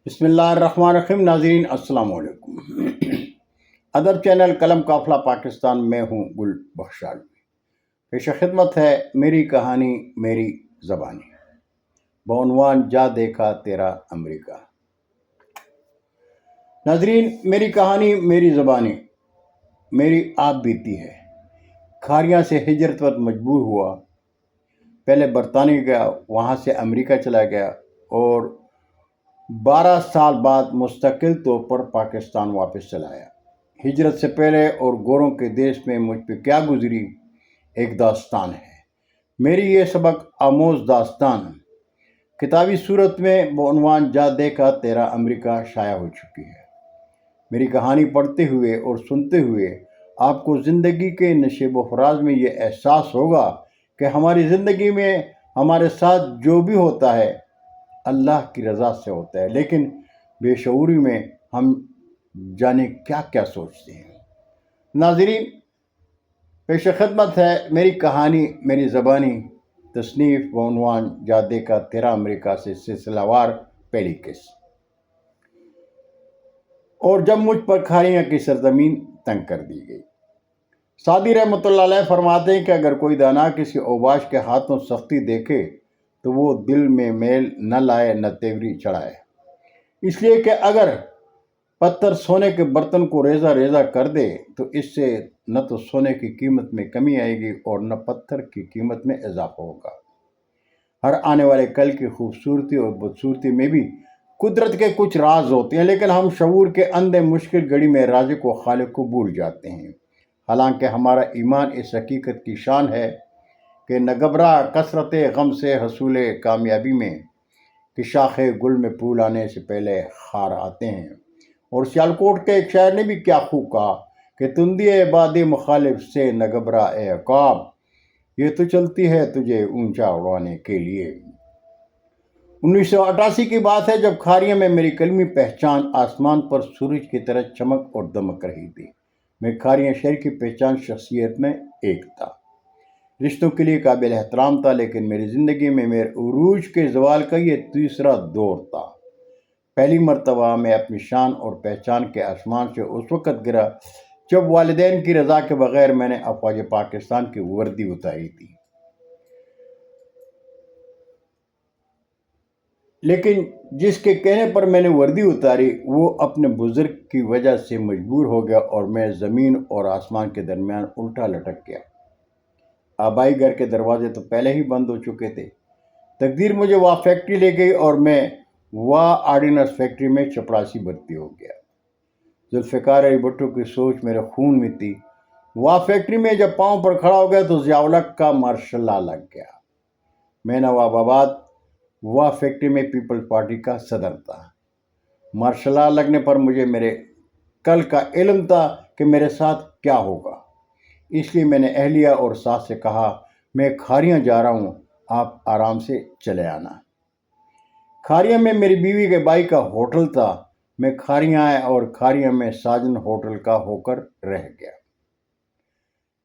بسم اللہ الرحمن الرحیم۔ ناظرین السلام علیکم۔ ادب چینل قلم قافلہ پاکستان میں ہوں گل بخشال۔ پیش خدمت ہے میری کہانی میری زبانی بعنوان جا دیکھا تیرا امریکہ۔ ناظرین، میری کہانی میری زبانی میری آپ بیتی ہے۔ کھاریاں سے ہجرت وقت مجبور ہوا، پہلے برطانیہ گیا، وہاں سے امریکہ چلا گیا اور 12 سال بعد مستقل طور پر پاکستان واپس چلا آیا۔ ہجرت سے پہلے اور گوروں کے دیش میں مجھ پہ کیا گزری ایک داستان ہے۔ میری یہ سبق آموز داستان کتابی صورت میں بعنوان جا دیکھا تیرا امریکہ شائع ہو چکی ہے۔ میری کہانی پڑھتے ہوئے اور سنتے ہوئے آپ کو زندگی کے نشیب و فراز میں یہ احساس ہوگا کہ ہماری زندگی میں ہمارے ساتھ جو بھی ہوتا ہے اللہ کی رضا سے ہوتا ہے، لیکن بے شعوری میں ہم جانے کیا کیا سوچتے ہیں۔ ناظرین، پیش خدمت ہے میری کہانی میری زبانی، تصنیف بعنوان جا دیکھا تیرا امریکہ سے سلسلہ وار پہلی قسط۔ اور جب مجھ پر کھاریاں کی سرزمین تنگ کر دی گئی۔ سعدی رحمۃ اللہ علیہ فرماتے ہیں کہ اگر کوئی دانا کسی اوباش کے ہاتھوں سختی دیکھے تو وہ دل میں میل نہ لائے نہ تیوری چڑھائے، اس لیے کہ اگر پتھر سونے کے برتن کو ریزہ ریزہ کر دے تو اس سے نہ تو سونے کی قیمت میں کمی آئے گی اور نہ پتھر کی قیمت میں اضافہ ہوگا۔ ہر آنے والے کل کی خوبصورتی اور بدصورتی میں بھی قدرت کے کچھ راز ہوتے ہیں، لیکن ہم شعور کے اندھے مشکل گھڑی میں رازق و خالق کو بھول جاتے ہیں۔ حالانکہ ہمارا ایمان اس حقیقت کی شان ہے کہ نہ گھبرا کثرت غم سے حصول کامیابی میں، کہ شاخ گل میں پھول آنے سے پہلے خار آتے ہیں۔ اور سیالکوٹ کے ایک شاعر نے بھی کیا خوب کہا کہ تندی باد مخالف سے نہ گھبرا اے عقاب، یہ تو چلتی ہے تجھے اونچا اڑانے کے لیے۔ 1988 کی بات ہے جب کھاریاں میں میری کلمی پہچان آسمان پر سورج کی طرح چمک اور دمک رہی تھی۔ میں کھاریاں شہر کی پہچان شخصیت میں ایک تھا، رشتوں کے لیے قابل احترام تھا، لیکن میری زندگی میں میرے عروج کے زوال کا یہ تیسرا دور تھا۔ پہلی مرتبہ میں اپنی شان اور پہچان کے آسمان سے اس وقت گرا جب والدین کی رضا کے بغیر میں نے افواج پاکستان کی وردی اتاری تھی۔ لیکن جس کے کہنے پر میں نے وردی اتاری وہ اپنے بزرگ کی وجہ سے مجبور ہو گیا اور میں زمین اور آسمان کے درمیان الٹا لٹک گیا۔ آبائی گھر کے دروازے تو پہلے ہی بند ہو چکے تھے۔ تقدیر مجھے وہ فیکٹری لے گئی اور میں وہ آرڈیننس فیکٹری میں چپراسی بھرتی ہو گیا۔ ذوالفقار علی بھٹو کی سوچ میرے خون میں تھی۔ وہ فیکٹری میں جب پاؤں پر کھڑا ہو گیا تو ضیاء الحق کا مارشل لا لگ گیا۔ میں نواب آباد وہ فیکٹری میں پیپلز پارٹی کا صدر تھا۔ مارشل لا لگنے پر مجھے میرے کل کا علم تھا کہ میرے ساتھ کیا ہوگا، اس لیے میں نے اہلیہ اور ساس سے کہا میں کھاریاں جا رہا ہوں، آپ آرام سے چلے آنا۔ کھاریاں میں میری بیوی کے بھائی کا ہوٹل تھا۔ میں کھاریاں آیا اور کھاریاں میں ساجن ہوٹل کا ہو کر رہ گیا۔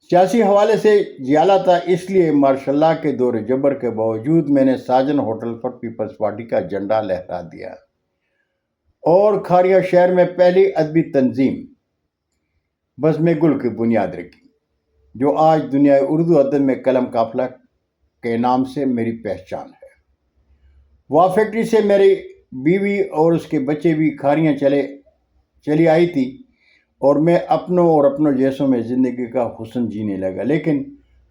سیاسی حوالے سے جیالہ تھا، اس لیے مارشل لا کے دور جبر کے باوجود میں نے ساجن ہوٹل پر پیپلز پارٹی کا جھنڈا لہرا دیا اور کھاریاں شہر میں پہلی ادبی تنظیم بزم گل کی بنیاد رکھی، جو آج دنیا اردو ادب میں قلم قافلہ کے نام سے میری پہچان ہے۔ وہ فیکٹری سے میری بیوی اور اس کے بچے بھی کھاریاں چلی آئی تھی اور میں اپنوں اور اپنوں جیسوں میں زندگی کا حسن جینے لگا، لیکن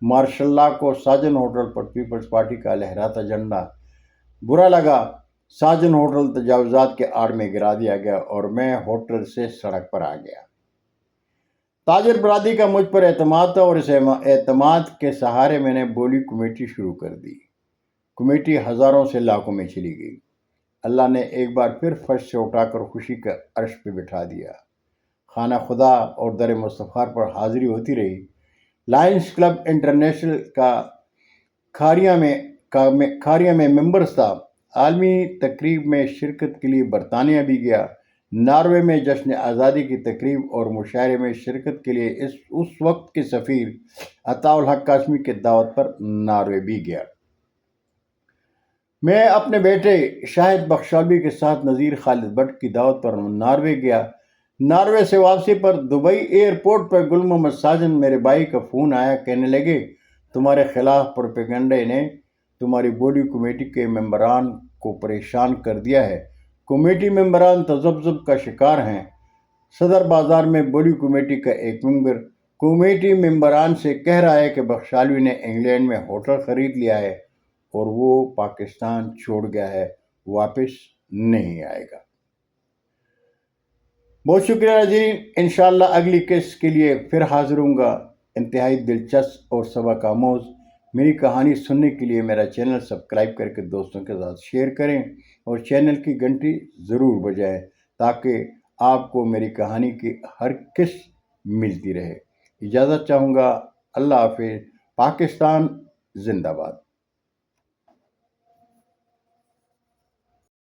مارشل لا کو ساجن ہوٹل پر پیپلز پارٹی کا لہراتا جھنڈا برا لگا۔ ساجن ہوٹل تجاوزات کے آڑ میں گرا دیا گیا اور میں ہوٹل سے سڑک پر آ گیا۔ تاجر برادری کا مجھ پر اعتماد تھا اور اس اعتماد کے سہارے میں نے بولی کمیٹی شروع کر دی۔ کمیٹی ہزاروں سے لاکھوں میں چلی گئی۔ اللہ نے ایک بار پھر فرش سے اٹھا کر خوشی کا عرش پہ بٹھا دیا۔ خانہ خدا اور در مستفار پر حاضری ہوتی رہی۔ لائنز کلب انٹرنیشنل کا کھاریاں میں ممبرز تھا۔ عالمی تقریب میں شرکت کے لیے برطانیہ بھی گیا۔ ناروے میں جشن آزادی کی تقریب اور مشاعرے میں شرکت کے لیے اس وقت کے سفیر عطاء الحق قاسمی کے دعوت پر ناروے بھی گیا۔ میں اپنے بیٹے شاہد بخشالوی کے ساتھ نذیر خالد بٹ کی دعوت پر ناروے گیا۔ ناروے سے واپسی پر دبئی ایئرپورٹ پر گل محمد ساجن میرے بھائی کا فون آیا، کہنے لگے تمہارے خلاف پروپیگنڈے نے تمہاری بوڈی کمیٹی کے ممبران کو پریشان کر دیا ہے۔ کمیٹی ممبران تذبذب کا شکار ہیں۔ صدر بازار میں بوڈی کمیٹی کا ایک ممبر کمیٹی ممبران سے کہہ رہا ہے کہ بخشالوی نے انگلینڈ میں ہوٹل خرید لیا ہے اور وہ پاکستان چھوڑ گیا ہے، واپس نہیں آئے گا۔ بہت شکریہ ناظرین، انشاءاللہ اگلی قسط کے لیے پھر حاضر ہوں گا۔ انتہائی دلچسپ اور سبق آموز میری کہانی سننے کے لیے میرا چینل سبسکرائب کر کے دوستوں کے ساتھ شیئر کریں اور چینل کی گھنٹی ضرور بجائیں تاکہ آپ کو میری کہانی کی ہر قسط ملتی رہے۔ اجازت چاہوں گا۔ اللہ حافظ۔ پاکستان زندہ باد۔